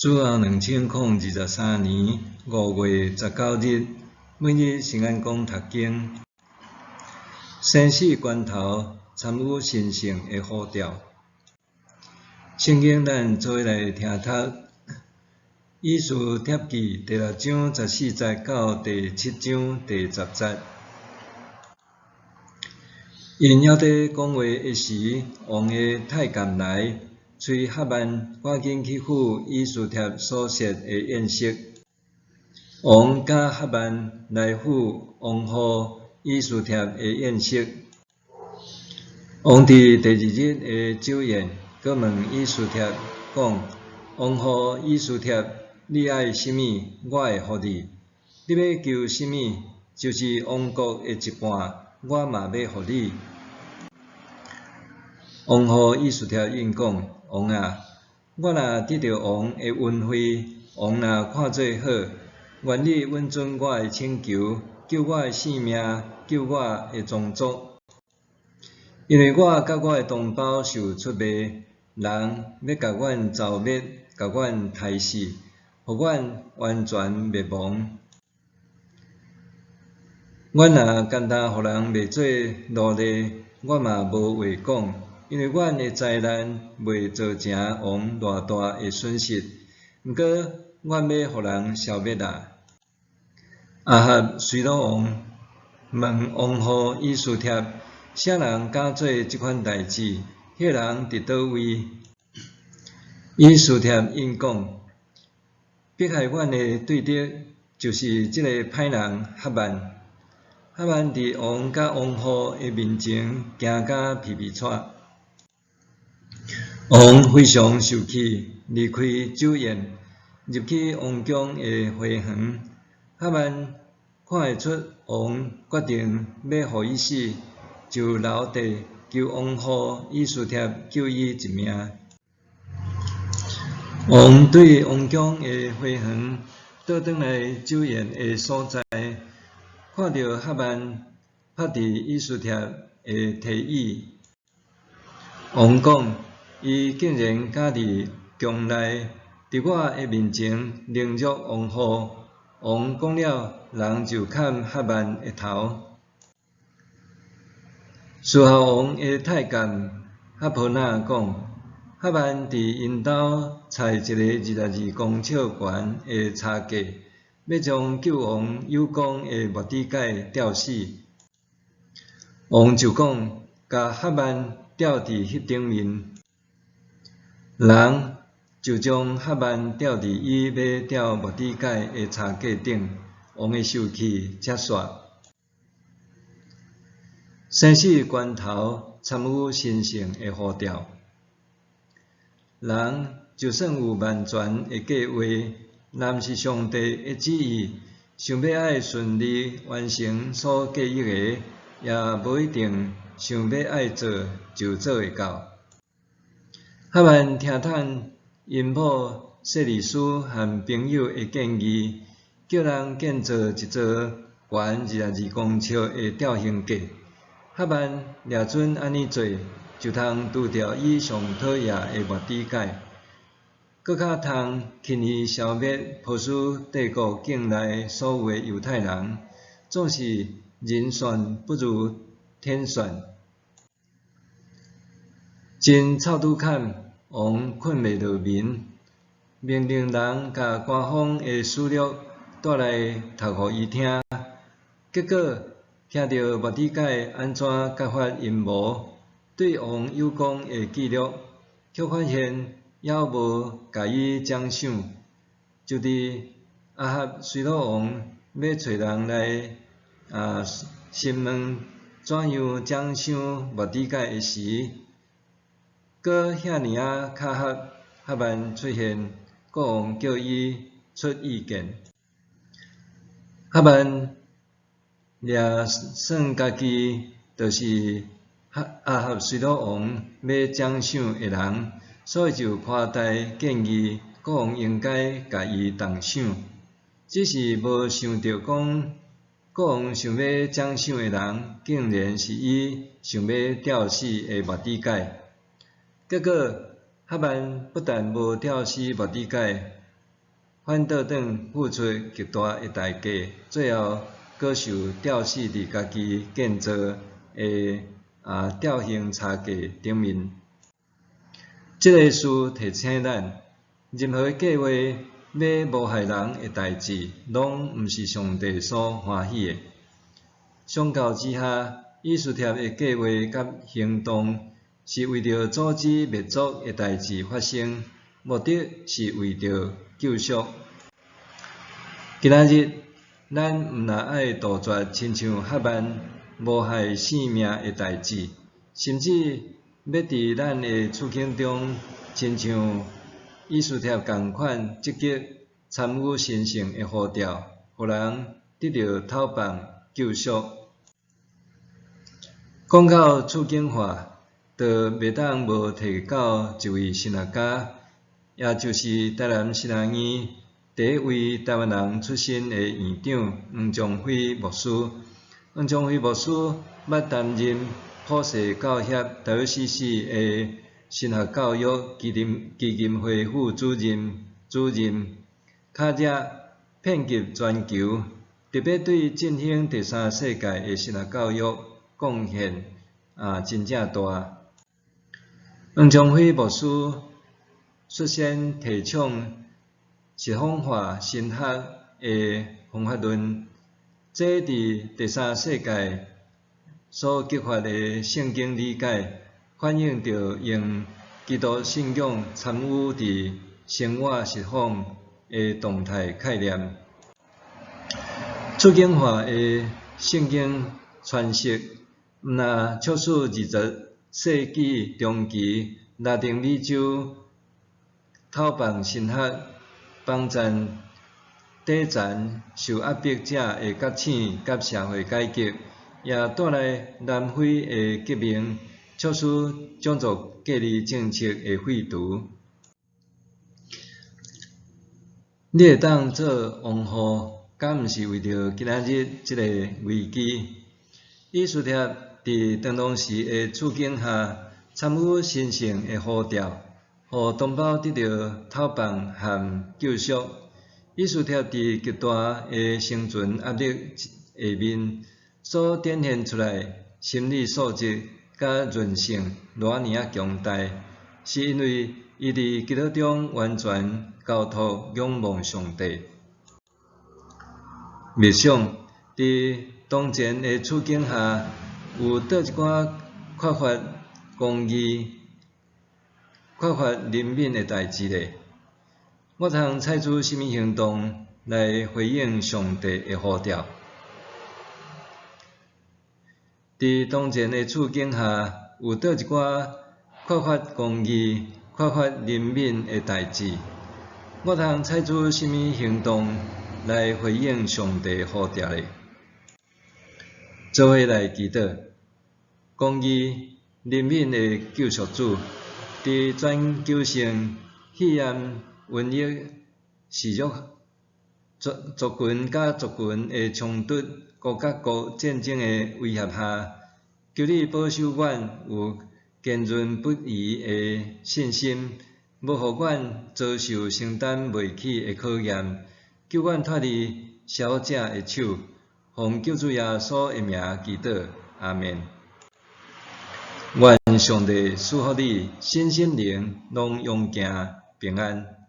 主后2023年5月19日，每日圣安宫读经，生死关头参与神圣的呼召。圣经咱做伙来听读《以斯帖记》第6章14节到第7章第10节。因还在讲话的时，王的太监来，催哈曼赶紧去赴以斯帖所设的宴席。王甲哈曼来赴王后以斯帖的宴席。王伫第2日的酒宴，阁问以斯帖讲：王后以斯帖，你爱甚物，我会予你；你要求甚物，就是王国的一半，我嘛要予你。王后以斯帖应讲：王啊，我若得到王的恩惠，王若看做好，愿你允准我的请求，救我的性命，救我的宗族。因为我甲我的同胞受出卖，人要甲阮剿灭，甲阮杀死，互阮完全灭亡。阮若简单互人卖做奴隶，我嘛无话讲。因为阮的灾难未造成王偌大的损失，毋过阮要互人消灭啊！亚哈随鲁王问王后以斯帖：啥人敢做即款代志？迄人伫倒位？以斯帖应讲：迫害阮的对敌，就是即个歹人哈曼。哈曼伫王甲王后的面前惊甲皮皮喘。王非常受气，离开酒宴，入去王宫的花园。哈曼看会出王决定要互伊死，就留地求王后以斯帖救伊一命。王对王宫的花园倒转来酒宴的所在，看到哈曼拍伫以斯帖的提议。王讲：伊竟然敢伫宫内，伫我的面前凌辱王后。王讲了，人就砍哈曼的头。事后，王的太监哈婆那讲：哈曼伫因兜采一个22公尺悬的叉架，要将救王有功的末底改吊死。王就讲：甲哈曼吊伫迄顶面。人就将哈曼吊伫伊要吊末底改的叉架顶，王的受气才煞。生死关头参与神圣的呼召，人就算有万全的计划，若毋是上帝的旨意，想要爱顺利完成所计划的，也无一定想要爱做就做会到。哈曼听叹因某瑟利斯和朋友的建议，叫人建造一座悬22公尺的吊刑架。哈曼掠准安尼做，就通除掉伊上讨厌的末底改，搁较通轻易消灭波斯帝国境内所有的犹太人。总是人算不如天算。真臭拄坎，王困袂落眠，命令人甲官方的史料带来读互伊听。结果听到末底改安怎揭发阴谋，对王有功的记录，却发现也无甲伊奖赏。就伫亚哈随鲁王要找人来询问怎样奖赏末底改的时，搁遐尼巧合，哈曼出现，国王叫伊出意见。哈曼掠算家己就是亚哈随鲁王要奖赏的人，所以就夸大建议国王应该甲伊重赏。只是无想到讲，国王想要奖赏的人，竟然是伊想要吊死的末底改。结果哈曼不但无吊死末底改，反倒等付出极大的代价，最后搁受吊死伫家己建造的吊刑叉架顶面。这个事提醒咱，任何计划要谋害人的代志，拢毋是上帝所欢喜的。相较之下，以斯帖的计划甲行动，是为着阻止灭族的代志发生，目的是为着救赎。今仔日，咱毋但爱杜绝亲像哈曼谋害性命的代志，甚至要伫咱的处境中，亲像以斯帖共款积极参与神圣的呼召，互人得到讨放救赎。讲到处境化，就袂当无提到一位神学家，也就是台南新学院第一位台湾人出身的院长黄宗辉牧师。黄宗辉牧师捌担任普世教协台北市的神学教育基金会副主任，卡者遍及全球，特别对振兴第三世界的神学教育贡献真正大。黄宗辉牧师率先提倡实fund化神学的方法论，这伫第三世界所激发的圣经理解，反映着用基督信仰参与伫生活实fund的动态概念。处境化的圣经传释，毋但促使20世纪中期拉丁美洲讨放神学，帮助底层受压迫者的觉醒甲社会改革，也带来南非的革命，促使种族隔离政策的废除。你会当做王后，敢毋是为着今仔日这个危机？以斯帖伫当当时的处境下，参与神圣的呼召，互同胞得到讨放和救赎。以斯帖伫极大的生存压力下面，所展现出来心理素质甲韧性偌尔强大，是因为伊伫基督中完全交托仰望上帝。默想伫当前的处境下，有倒一寡缺乏公义、缺乏人民的代志咧？我通采取甚物行动来回应上帝的呼召？伫当前的处境下，有倒一寡缺乏公义、缺乏人民的代志？我通采取甚物行动来回应上帝的呼召咧？做伙来祈祷，公义、人民的救赎主，伫全球性肺炎瘟疫肆虐、族群甲族群的冲突、国甲国战争的威胁下，求你保守阮有坚韧不移的信心，无互阮遭受承担袂起的考验，救阮脱离小者的手，奉救主耶稣的名祈祷，阿们。愿上帝赐福你身心灵拢勇健平安。